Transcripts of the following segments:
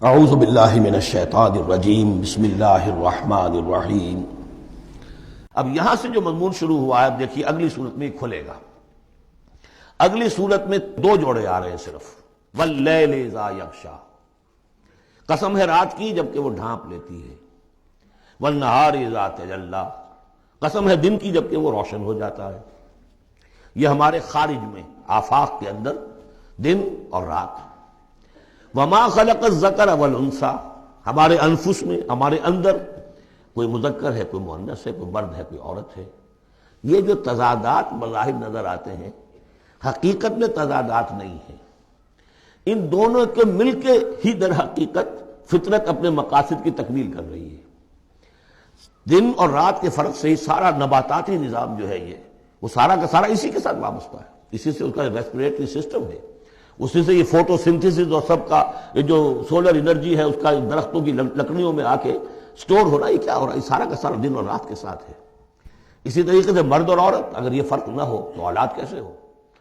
اعوذ باللہ من الشیطان الرجیم بسم اللہ الرحمن الرحیم۔ اب یہاں سے جو مضمون شروع ہوا ہے دیکھیے اگلی صورت میں کھلے گا۔ اگلی صورت میں دو جوڑے آ رہے ہیں صرف، واللیل اذا یغشا، قسم ہے رات کی جبکہ وہ ڈھانپ لیتی ہے، والنہار اذا تجلی، قسم ہے دن کی جبکہ وہ روشن ہو جاتا ہے۔ یہ ہمارے خارج میں آفاق کے اندر دن اور رات۔ وما خلق الذکر والانثی، ہمارے انفس میں، ہمارے اندر کوئی مذکر ہے، کوئی مؤنث ہے، کوئی مرد ہے، کوئی عورت ہے۔ یہ جو تضادات بظاہر نظر آتے ہیں حقیقت میں تضادات نہیں ہیں، ان دونوں کے مل کے ہی در حقیقت فطرت اپنے مقاصد کی تکمیل کر رہی ہے۔ دن اور رات کے فرق سے ہی سارا نباتاتی نظام جو ہے یہ وہ سارا کا سارا اسی کے ساتھ وابستہ ہے، اسی سے اس کا ریسپریٹری سسٹم ہے، اسی سے یہ فوٹو سنتھسس اور سب کا یہ جو سولر انرجی ہے اس کا درختوں کی لکڑیوں میں آ کے سٹور ہو رہا ہے۔ یہ کیا ہو رہا ہے؟ یہ سارا کا سارا دن اور رات کے ساتھ ہے۔ اسی طریقے سے مرد اور عورت، اگر یہ فرق نہ ہو تو اولاد کیسے ہو،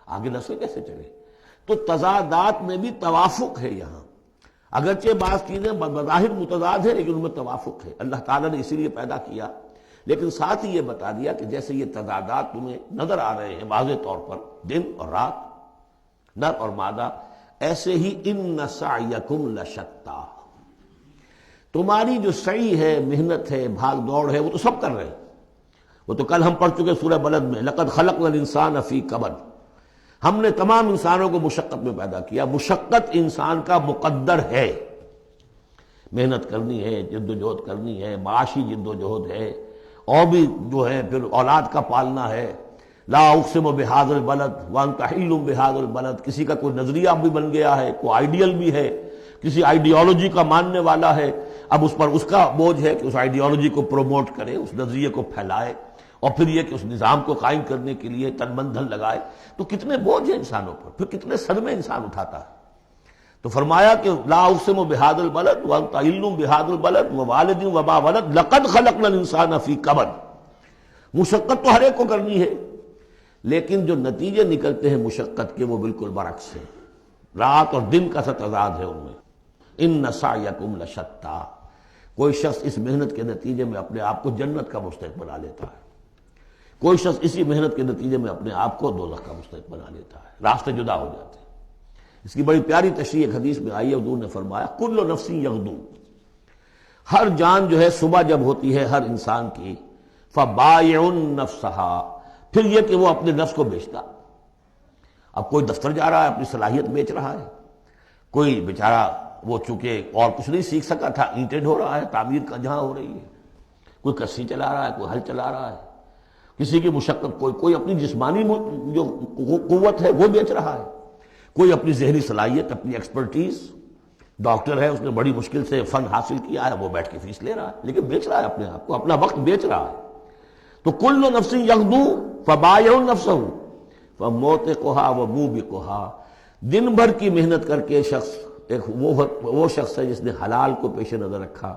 آگے نسل کیسے چلے؟ تو تضادات میں بھی توافق ہے یہاں، اگرچہ بعض چیزیں بظاہر متضاد ہیں لیکن ان میں توافق ہے۔ اللہ تعالیٰ نے اسی لیے پیدا کیا، لیکن ساتھ ہی یہ بتا دیا کہ جیسے یہ تضادات تمہیں نظر آ رہے ہیں واضح طور پر، دن اور رات، نر اور مادہ، ایسے ہی ان سعیکم لشتی، تمہاری جو سعی ہے، محنت ہے، بھاگ دوڑ ہے، وہ تو سب کر رہے ہیں۔ وہ تو کل ہم پڑھ چکے سورہ بلد میں، لقد خلقنا الانسان فی کبد، ہم نے تمام انسانوں کو مشقت میں پیدا کیا۔ مشقت انسان کا مقدر ہے، محنت کرنی ہے، جد و جہد کرنی ہے، معاشی جد و جہد ہے، اور بھی جو ہے پھر اولاد کا پالنا ہے۔ لا اقسم بہذا البلد وانت حل بہذا البلد، کسی کا کوئی نظریہ بھی بن گیا ہے، کوئی آئیڈیل بھی ہے، کسی آئیڈیالوجی کا ماننے والا ہے، اب اس پر اس کا بوجھ ہے کہ اس آئیڈیالوجی کو پروموٹ کرے، اس نظریے کو پھیلائے، اور پھر یہ کہ اس نظام کو قائم کرنے کے لیے تن من دھن لگائے۔ تو کتنے بوجھ ہیں انسانوں پر، پھر کتنے صدمے انسان اٹھاتا ہے۔ تو فرمایا کہ لا اقسم بہذا البلد وانت حل بہذا البلد ووالد وما ولد لقد خلقنا الانسان فی کبد۔ مشقت تو ہر ایک کو کرنی ہے، لیکن جو نتیجے نکلتے ہیں مشقت کے وہ بالکل برعکس ہیں، رات اور دن کا سا تضاد ہے ان میں۔ ان سعیکم لشتی، کوئی شخص اس محنت کے نتیجے میں اپنے آپ کو جنت کا مستحق بنا لیتا ہے، کوئی شخص اسی محنت کے نتیجے میں اپنے آپ کو دوزخ کا مستحق بنا لیتا ہے، راستے جدا ہو جاتے ہیں۔ اس کی بڑی پیاری تشریح ایک حدیث میں آئی ہے، حضور نے فرمایا کل نفس یغدو، ہر جان جو ہے صبح جب ہوتی ہے ہر انسان کی، فبائع نفسہا، پھر یہ کہ وہ اپنے نفس کو بیچتا۔ اب کوئی دفتر جا رہا ہے اپنی صلاحیت بیچ رہا ہے، کوئی بیچارہ وہ چونکہ اور کچھ نہیں سیکھ سکا تھا، اینٹیں ڈھو رہا ہے، تعمیر کا جہاں ہو رہی ہے، کوئی کسی چلا رہا ہے، کوئی ہل چلا رہا ہے، کسی کی مشقت، کوئی اپنی جسمانی جو قوت ہے وہ بیچ رہا ہے، کوئی اپنی ذہنی صلاحیت، اپنی ایکسپرٹیز، ڈاکٹر ہے اس نے بڑی مشکل سے فن حاصل کیا ہے، وہ بیٹھ کے فیس لے رہا ہے، لیکن بیچ رہا ہے اپنے آپ کو، اپنا وقت بیچ رہا ہے۔ تو کل نفس یغدو فبائع نفسہ فموتقھا وموبقھا، دن بھر کی محنت کر کے شخص ایک وہ شخص ہے جس نے حلال کو پیش نظر رکھا،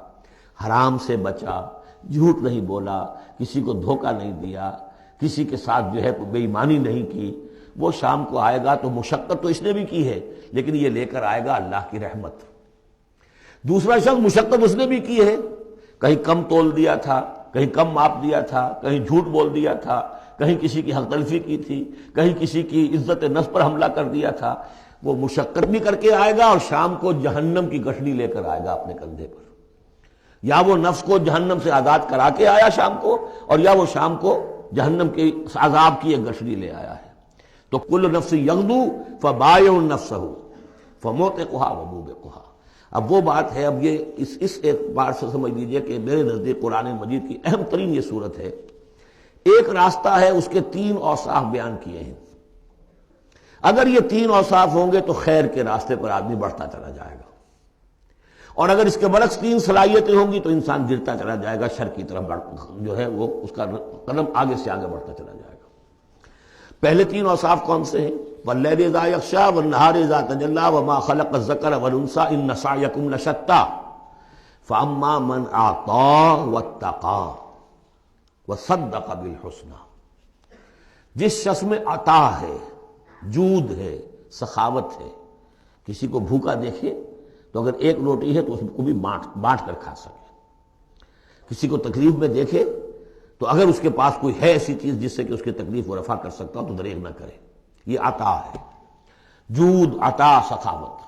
حرام سے بچا، جھوٹ نہیں بولا، کسی کو دھوکہ نہیں دیا، کسی کے ساتھ جو ہے بے ایمانی نہیں کی، وہ شام کو آئے گا تو مشقت تو اس نے بھی کی ہے لیکن یہ لے کر آئے گا اللہ کی رحمت۔ دوسرا شخص مشقت اس نے بھی کی ہے، کہیں کم تول دیا تھا، کہیں کم ماپ دیا تھا، کہیں جھوٹ بول دیا تھا، کہیں کسی کی حق تلفی کی تھی، کہیں کسی کی عزت نفس پر حملہ کر دیا تھا، وہ مشقت بھی کر کے آئے گا اور شام کو جہنم کی گٹھڑی لے کر آئے گا اپنے کندھے پر۔ یا وہ نفس کو جہنم سے آزاد کرا کے آیا شام کو، اور یا وہ شام کو جہنم کے عذاب کی ایک گٹھڑی لے آیا ہے۔ تو کل نفس یغدو فبائع نفسہ فموتقھا وموبقھا۔ اب وہ بات ہے، اب یہ اس اعتبار سے سمجھ لیجئے کہ میرے نزدیک قرآن مجید کی اہم ترین یہ صورت ہے۔ ایک راستہ ہے، اس کے تین اوصاف بیان کیے ہیں، اگر یہ تین اوصاف ہوں گے تو خیر کے راستے پر آدمی بڑھتا چلا جائے گا، اور اگر اس کے برعکس تین صلاحیتیں ہوں گی تو انسان گرتا چلا جائے گا، شر کی طرف جو ہے وہ اس کا قدم آگے سے آگے بڑھتا چلا جائے گا۔ پہلے تین اوصاف کون سے ہیں؟ واللیل اذا یغشا والنہار اذا تجلی وما خلق الذکر والانثی ان سعیکم لشتی فاما من اعطی واتقی وصدق بالحسنی، جس شخص میں عطا ہے، جود ہے، سخاوت ہے، کسی کو بھوکا دیکھے تو اگر ایک روٹی ہے تو اس کو بھی بانٹ کر کھا سکے. کسی کو تکلیف میں دیکھے تو اگر اس کے پاس کوئی ہے ایسی چیز جس سے کہ اس کی تکلیف و رفع کر سکتا ہو تو دریغ نہ کرے. یہ عطا ہے، جود، عطا، سخاوت.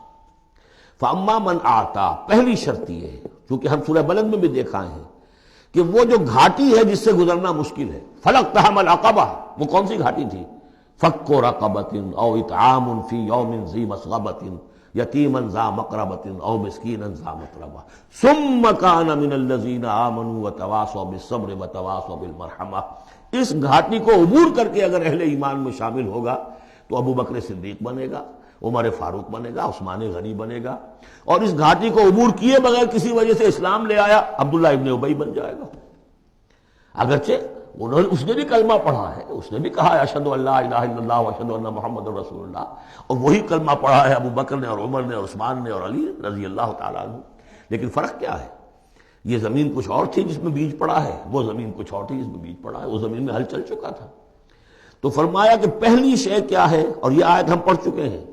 فاما من آتا، پہلی شرط یہ ہے، چونکہ ہم سورہ بلد میں بھی دیکھا ہے کہ وہ جو گھاٹی ہے جس سے گزرنا مشکل ہے، فلقتحم العقبہ، وہ کون سی گھاٹی تھی؟ فک رقبۃ او اطعام فی یوم ذی مسغبۃ یتیما ذا مقربۃ او مسکینا ذا متربہ ثم کان من الذین آمنوا وتواصوا بالصبر وتواصوا بالمرحمہ. اس گھاٹی کو عبور کر کے اگر اہل ایمان میں شامل ہوگا تو ابو بکر صدیق بنے گا، عمر فاروق بنے گا، عثمان غنی بنے گا. اور اس گھاٹی کو عبور کیے بغیر کسی وجہ سے اسلام لے آیا، عبداللہ ابن ابی بن جائے گا. اگرچہ اس نے بھی کلمہ پڑھا ہے، اس نے بھی کہا ہے اشہد ان لا الہ الا اللہ واشہد ان محمد رسول اللہ، اور وہی کلمہ پڑھا ہے ابو بکر نے اور عمر نے اور عثمان نے اور علی رضی اللہ تعالیٰ عنہ. لیکن فرق کیا ہے؟ یہ زمین کچھ اور تھی جس میں بیج پڑا ہے، وہ زمین کچھ اور تھی جس میں بیج پڑا ہے. وہ زمین میں ہل چل چکا تھا. تو فرمایا کہ پہلی شے کیا ہے، اور یہ آیت ہم پڑھ چکے ہیں،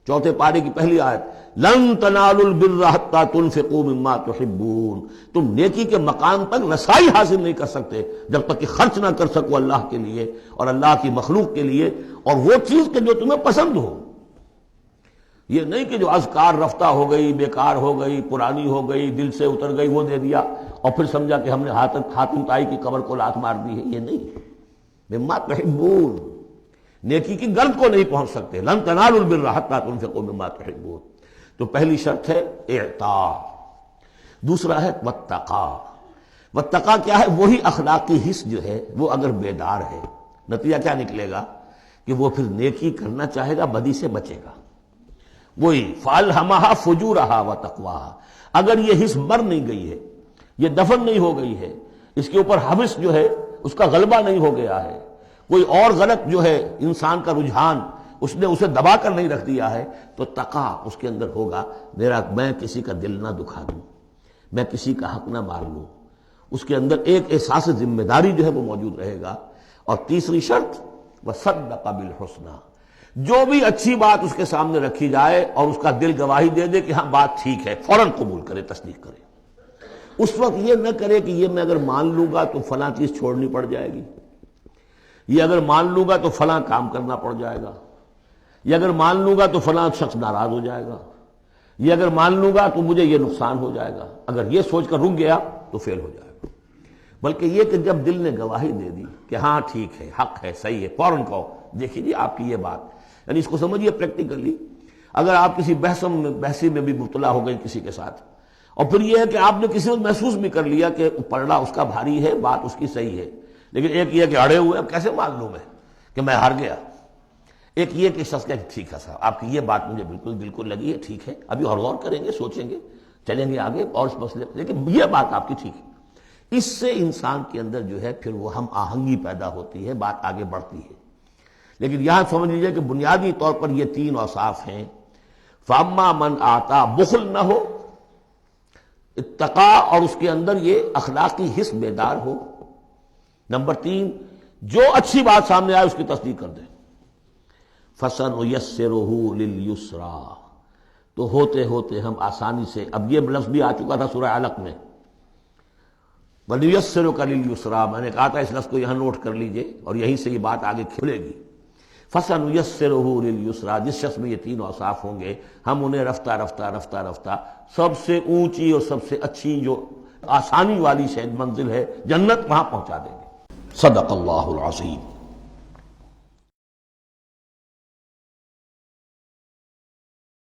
چوتھے پارے کی پہلی آیت، لن تنالوا البر حتى تنفقوا مما تحبون. تم نیکی کے مقام تک رسائی حاصل نہیں کر سکتے جب تک کہ خرچ نہ کر سکو اللہ کے لیے اور اللہ کی مخلوق کے لیے، اور وہ چیز کہ جو تمہیں پسند ہو. یہ نہیں کہ جو اذکار رفتہ ہو گئی، بیکار ہو گئی، پرانی ہو گئی، دل سے اتر گئی، وہ دے دیا اور پھر سمجھا کہ ہم نے حاتم طائی کی قبر کو لات مار دی ہے. یہ نہیں. مما تحبون، نیکی کی گرد کو نہیں پہنچ سکتے. لن تنالوا البر حتى تنفقوا مما تحبون. تو پہلی شرط ہے اعطاء. دوسرا ہے واتقا. واتقا کیا ہے؟ وہی اخلاقی حس جو ہے وہ اگر بیدار ہے، نتیجہ کیا نکلے گا کہ وہ پھر نیکی کرنا چاہے گا، بدی سے بچے گا. وہی فَأَلْهَمَهَا فُجُورَهَا وَتَقْوَاهَا. اگر یہ حس مر نہیں گئی ہے، یہ دفن نہیں ہو گئی ہے، اس کے اوپر حوث جو ہے اس کا غلبہ نہیں ہو گیا ہے، کوئی اور غلط جو ہے انسان کا رجحان اس نے اسے دبا کر نہیں رکھ دیا ہے، تو تقا اس کے اندر ہوگا. میں کسی کا دل نہ دکھا دوں، میں کسی کا حق نہ مار لوں. اس کے اندر ایک احساس ذمہ داری جو ہے وہ موجود رہے گا. اور تیسری شرط وصدق بالحسنى، جو بھی اچھی بات اس کے سامنے رکھی جائے اور اس کا دل گواہی دے دے کہ ہاں بات ٹھیک ہے، فوراً قبول کرے، تصدیق کرے. اس وقت یہ نہ کرے کہ یہ میں اگر مان لوں گا تو فلاں چیز چھوڑنی پڑ جائے گی، یہ اگر مان لوں گا تو فلاں کام کرنا پڑ جائے گا، یہ اگر مان لوں گا تو فلاں شخص ناراض ہو جائے گا، یہ اگر مان لوں گا تو مجھے یہ نقصان ہو جائے گا. اگر یہ سوچ کر رک گیا تو فیل ہو جائے گا. بلکہ یہ کہ جب دل نے گواہی دے دی کہ ہاں ٹھیک ہے، حق ہے، صحیح ہے، فوراً کہو دیکھیے جی آپ کی یہ بات، یعنی اس کو سمجھیے پریکٹیکلی. اگر آپ کسی بحثی میں بھی مبتلا ہو گئی کسی کے ساتھ، اور پھر یہ ہے کہ آپ نے کسی وقت محسوس بھی کر لیا کہ پلڑا اس کا بھاری ہے، بات اس کی صحیح ہے، لیکن ایک یہ کہ اڑے ہوئے، اب کیسے مان لوں میں کہ میں ہار گیا. ایک یہ کہ شخص کہ ٹھیک ہے صاحب آپ کی یہ بات مجھے بالکل دل کو لگی ہے، ٹھیک ہے، ابھی اور غور کریں گے، سوچیں گے، چلیں گے آگے اور اس مسئلے، لیکن یہ بات آپ کی ٹھیک ہے. اس سے انسان کے اندر جو ہے پھر وہ ہم آہنگی پیدا ہوتی ہے، بات آگے بڑھتی ہے. لیکن یہاں سمجھ لیجیے کہ بنیادی طور پر یہ تین اوصاف ہیں. فاما من آتا، بخل نہ ہو، اتقا اور اس کے اندر یہ اخلاقی حس بیدار ہو. نمبر 3، جو اچھی بات سامنے آئے اس کی تصدیق کر دیں. فَسَنُيَسِّرُهُ لِلْيُسْرَىٰ، تو ہوتے ہوتے ہم آسانی سے، اب یہ لفظ بھی آ چکا تھا سورہ علق میں، وَنُيَسِّرُكَ لِلْيُسْرَىٰ، میں نے کہا تھا اس لفظ کو یہاں نوٹ کر لیجئے اور یہیں سے یہ بات آگے کھلے گی. فَسَنُيَسِّرُهُ لِلْيُسْرَىٰ، جس شخص میں یہ تین اوصاف ہوں گے ہم انہیں رفتہ رفتہ رفتہ رفتہ سب سے اونچی اور سب سے اچھی جو آسانی والی شاید منزل ہے جنت، وہاں پہنچا دیں گے. صدق اللہ العظیم.